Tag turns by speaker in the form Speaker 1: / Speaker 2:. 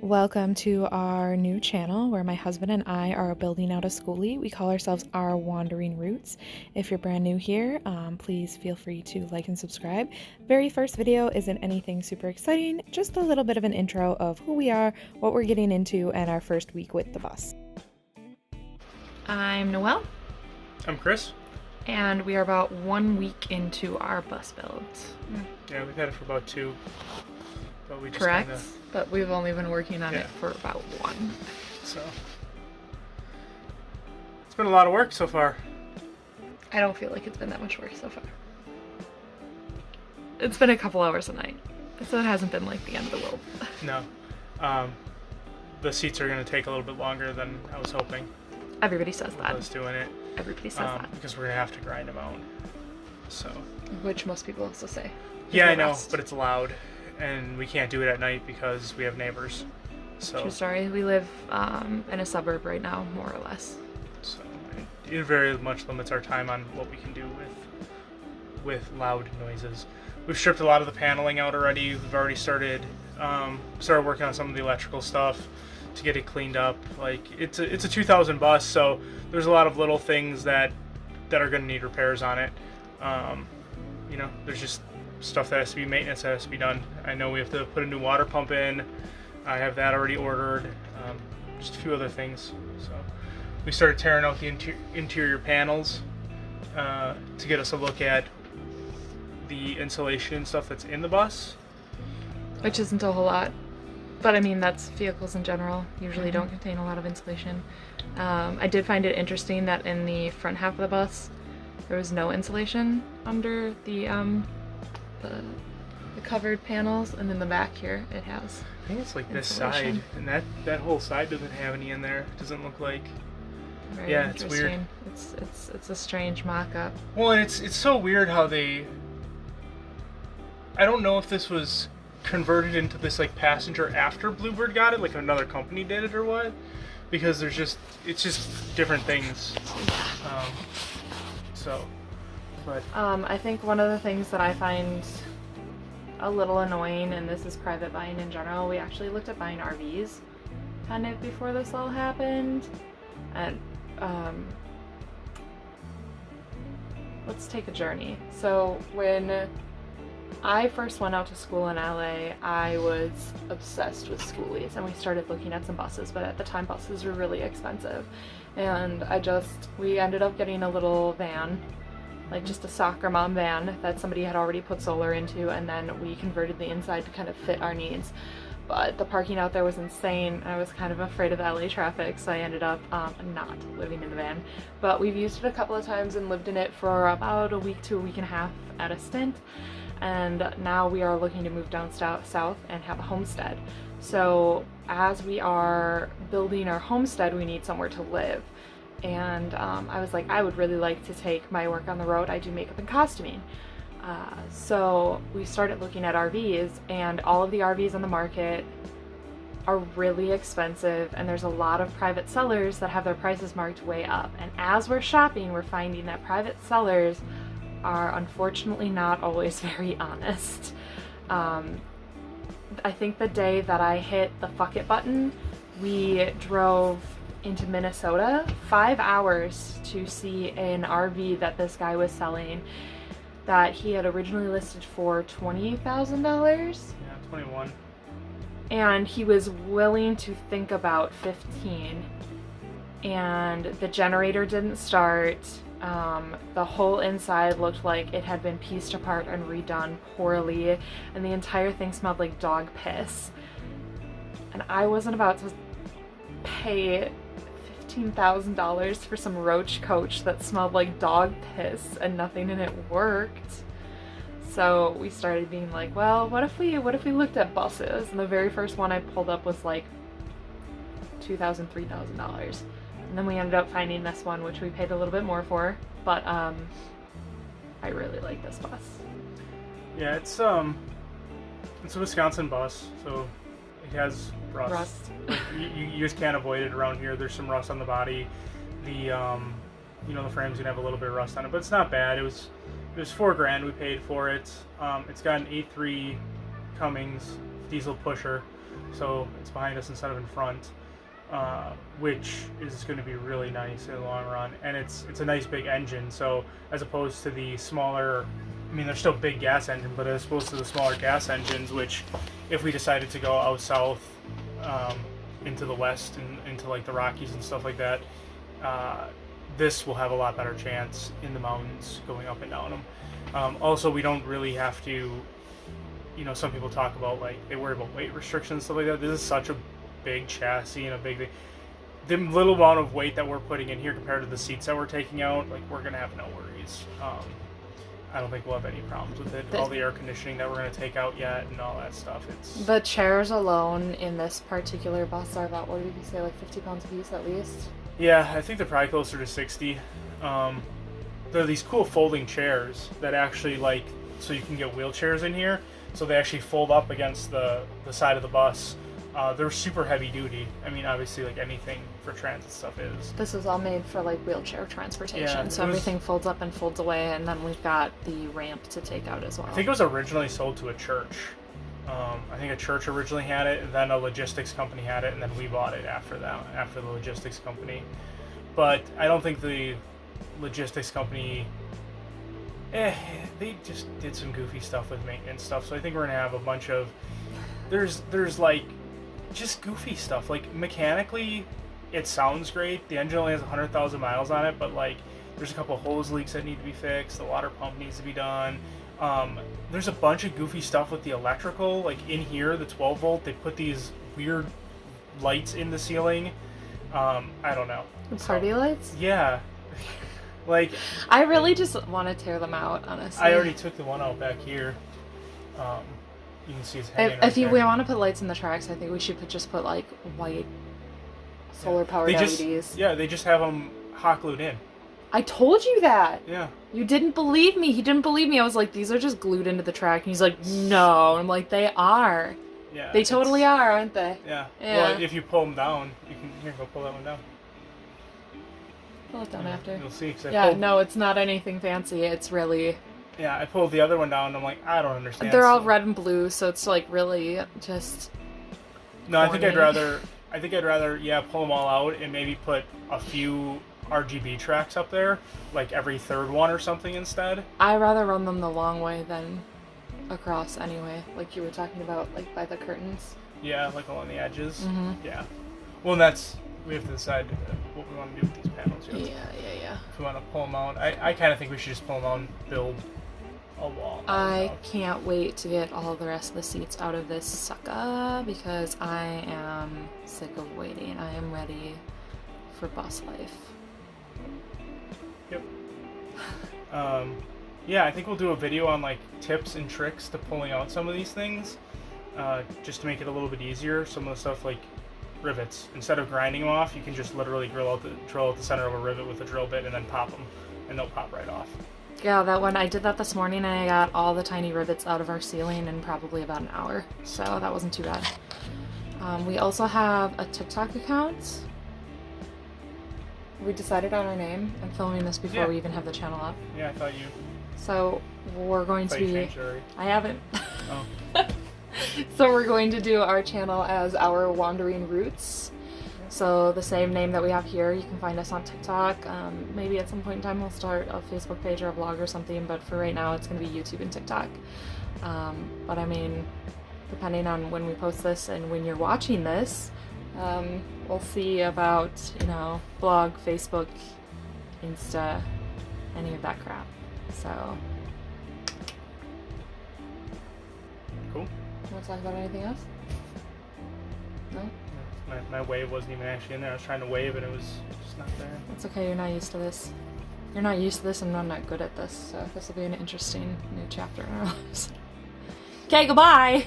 Speaker 1: Welcome to our new channel where my husband and I are building out a skoolie. We call ourselves Our Wandering Roots. If you're brand new here, please feel free to like and subscribe. Very first video isn't anything super exciting, just a little bit of an intro of who we are, what we're getting into, and our first week with the bus. I'm Noelle.
Speaker 2: I'm Chris.
Speaker 1: And we are about 1 week into our bus builds.
Speaker 2: Yeah, we've had it for about 2. But we just
Speaker 1: Correct,
Speaker 2: kinda,
Speaker 1: but we've only been working on it for about 1.
Speaker 2: So it's been a lot of work so far.
Speaker 1: I don't feel like it's been that much work so far. It's been a couple hours a night, so it hasn't been like the end of the world.
Speaker 2: No. The seats are going to take a little bit longer than I was hoping.
Speaker 1: Everybody says that.
Speaker 2: I was doing it.
Speaker 1: Everybody says that.
Speaker 2: Because we're going to have to grind them out. So.
Speaker 1: Which most people also say.
Speaker 2: Yeah, I know, but it's loud. And we can't do it at night because we have neighbors. So.
Speaker 1: True story. We live in a suburb right now, more or less.
Speaker 2: So it very much limits our time on what we can do with loud noises. We've stripped a lot of the paneling out already. We've already started working on some of the electrical stuff to get it cleaned up. Like it's a 2000 bus, so there's a lot of little things that are going to need repairs on it. There's just stuff that has to be maintenance that has to be done. I know we have to put a new water pump in. I have that already ordered. Just a few other things. So we started tearing out the interior panels to get us a look at the insulation stuff that's in the bus.
Speaker 1: Which isn't a whole lot. But I mean, that's vehicles in general usually don't contain a lot of insulation. I did find it interesting that in the front half of the bus there was no insulation under the covered panels, and in the back here it has.
Speaker 2: I think it's like this side, and that whole side doesn't have any in there. It doesn't look like.
Speaker 1: Very
Speaker 2: yeah, it's weird.
Speaker 1: It's a strange mock-up.
Speaker 2: Well, and it's so weird how they. I don't know if this was converted into this like passenger after Bluebird got it, like another company did it or what, because it's just different things. But
Speaker 1: I think one of the things that I find a little annoying, and this is private buying in general, we actually looked at buying RVs kind of before this all happened, and let's take a journey. So when I first went out to school in LA, I was obsessed with skoolies, and we started looking at some buses, but at the time buses were really expensive, and we ended up getting a little van, like just a soccer mom van that somebody had already put solar into, and then we converted the inside to kind of fit our needs. But the parking out there was insane. I was kind of afraid of LA traffic, so I ended up not living in the van. But we've used it a couple of times and lived in it for about a week to a week and a half at a stint. And now we are looking to move down south and have a homestead. So as we are building our homestead, we need somewhere to live. And I was like, I would really like to take my work on the road. I do makeup and costuming. So we started looking at RVs, and all of the RVs on the market are really expensive, and there's a lot of private sellers that have their prices marked way up. And as we're shopping, we're finding that private sellers are unfortunately not always very honest. I think the day that I hit the fuck it button, we drove into Minnesota 5 hours to see an RV that this guy was selling that he had originally listed for $20,000.
Speaker 2: Yeah, 21.
Speaker 1: And he was willing to think about 15. And the generator didn't start. The whole inside looked like it had been pieced apart and redone poorly, and the entire thing smelled like dog piss. And I wasn't about to pay $15,000 for some roach coach that smelled like dog piss, and nothing in it worked. So we started being like, well, what if we looked at buses? And the very first one I pulled up was like $2,000, $3,000. And then we ended up finding this one, which we paid a little bit more for, but I really like this bus.
Speaker 2: Yeah, it's a Wisconsin bus, so it has rust. Like, you just can't avoid it around here. There's some rust on the body. The the frame's gonna have a little bit of rust on it, but it's not bad. It was $4,000 we paid for it. It's got an 8.3 Cummins diesel pusher, so it's behind us instead of in front, which is going to be really nice in the long run. And it's a nice big engine, so as opposed to the smaller, I mean, they're still big gas engine, but as opposed to the smaller gas engines, which if we decided to go out south into the west and into like the Rockies and stuff like that, this will have a lot better chance in the mountains going up and down them. Also, we don't really have to, you know, some people talk about like they worry about weight restrictions and stuff like that. This is such a big chassis and a big thing. The little amount of weight that we're putting in here compared to the seats that we're taking out, like we're gonna have no worries. I don't think we'll have any problems with it. All the air conditioning that we're going to take out yet and all that stuff.
Speaker 1: The chairs alone in this particular bus are about, what did you say, like 50 pounds a piece at least?
Speaker 2: Yeah, I think they're probably closer to 60. There are these cool folding chairs that actually, like, so you can get wheelchairs in here. So they actually fold up against the side of the bus. They're super heavy duty. I mean, obviously, like anything for transit stuff is.
Speaker 1: This is all made for like wheelchair transportation,
Speaker 2: Yeah,
Speaker 1: so everything folds up and folds away, and then we've got the ramp to take out as well.
Speaker 2: I think it was originally sold to a church. I think a church originally had it, and then a logistics company had it, and then we bought it after that, after the logistics company. But I don't think the logistics company, they just did some goofy stuff with maintenance stuff. So I think we're gonna have a bunch of, there's like, just goofy stuff. Like mechanically it sounds great. The engine only has 100,000 miles on it, but like there's a couple hose leaks that need to be fixed. The water pump needs to be done. There's a bunch of goofy stuff with the electrical. Like in here, the 12 volt, they put these weird lights in the ceiling. I don't know.
Speaker 1: Party lights?
Speaker 2: Yeah. Like
Speaker 1: I really just want to tear them out, honestly.
Speaker 2: I already took the one out back here. You can see it's hanging
Speaker 1: If we want to put lights in the tracks, I think we should just put like white solar-powered LEDs.
Speaker 2: Yeah, they just have them hot glued in.
Speaker 1: I told you that.
Speaker 2: Yeah.
Speaker 1: You didn't believe me. He didn't believe me. I was like, these are just glued into the track. And he's like, no. And I'm like, they are.
Speaker 2: Yeah.
Speaker 1: They totally are, aren't they?
Speaker 2: Yeah.
Speaker 1: Yeah.
Speaker 2: Well, if you pull them down, you can here go pull that one down.
Speaker 1: Pull it down after.
Speaker 2: You'll see.
Speaker 1: No, it's not anything fancy. It's really.
Speaker 2: Yeah, I pulled the other one down and I'm like, I don't understand.
Speaker 1: They're all red and blue, so it's like really just.
Speaker 2: No, I think I'd rather pull them all out and maybe put a few RGB tracks up there, like every third one or something instead.
Speaker 1: I'd rather run them the long way than across anyway, like you were talking about, like by the curtains.
Speaker 2: Yeah, like along the edges.
Speaker 1: Mm-hmm.
Speaker 2: Yeah. Well, we have to decide what we want to do with these panels.
Speaker 1: Yeah.
Speaker 2: If we want to pull them out, I kind of think we should just pull them out and build a wall.
Speaker 1: I can't wait to get all the rest of the seats out of this sucker because I am sick of waiting. I am ready for bus life.
Speaker 2: Yep. Yeah, I think we'll do a video on like tips and tricks to pulling out some of these things, just to make it a little bit easier. Some of the stuff like rivets, instead of grinding them off, you can just literally drill out the center of a rivet with a drill bit and then pop them, and they'll pop right off.
Speaker 1: Yeah, that one, I did that this morning and I got all the tiny rivets out of our ceiling in probably about an hour, so that wasn't too bad. We also have a TikTok account. We decided on our name. I'm filming this before we even have the channel up.
Speaker 2: Yeah, I thought you.
Speaker 1: So we're going to be. I haven't.
Speaker 2: Oh.
Speaker 1: So we're going to do our channel as Our Wandering Roots. So the same name that we have here. You can find us on TikTok. Maybe at some point in time we'll start a Facebook page or a blog or something, but for right now it's going to be YouTube and TikTok. But I mean, depending on when we post this and when you're watching this, we'll see about, blog, Facebook, Insta, any of that crap. So.
Speaker 2: Cool.
Speaker 1: You want to talk about anything else? No?
Speaker 2: My wave wasn't even actually in there. I was trying to wave and it was just not there.
Speaker 1: It's okay, you're not used to this. You're not used to this and I'm not good at this, so this will be an interesting new chapter in our lives. Okay, goodbye!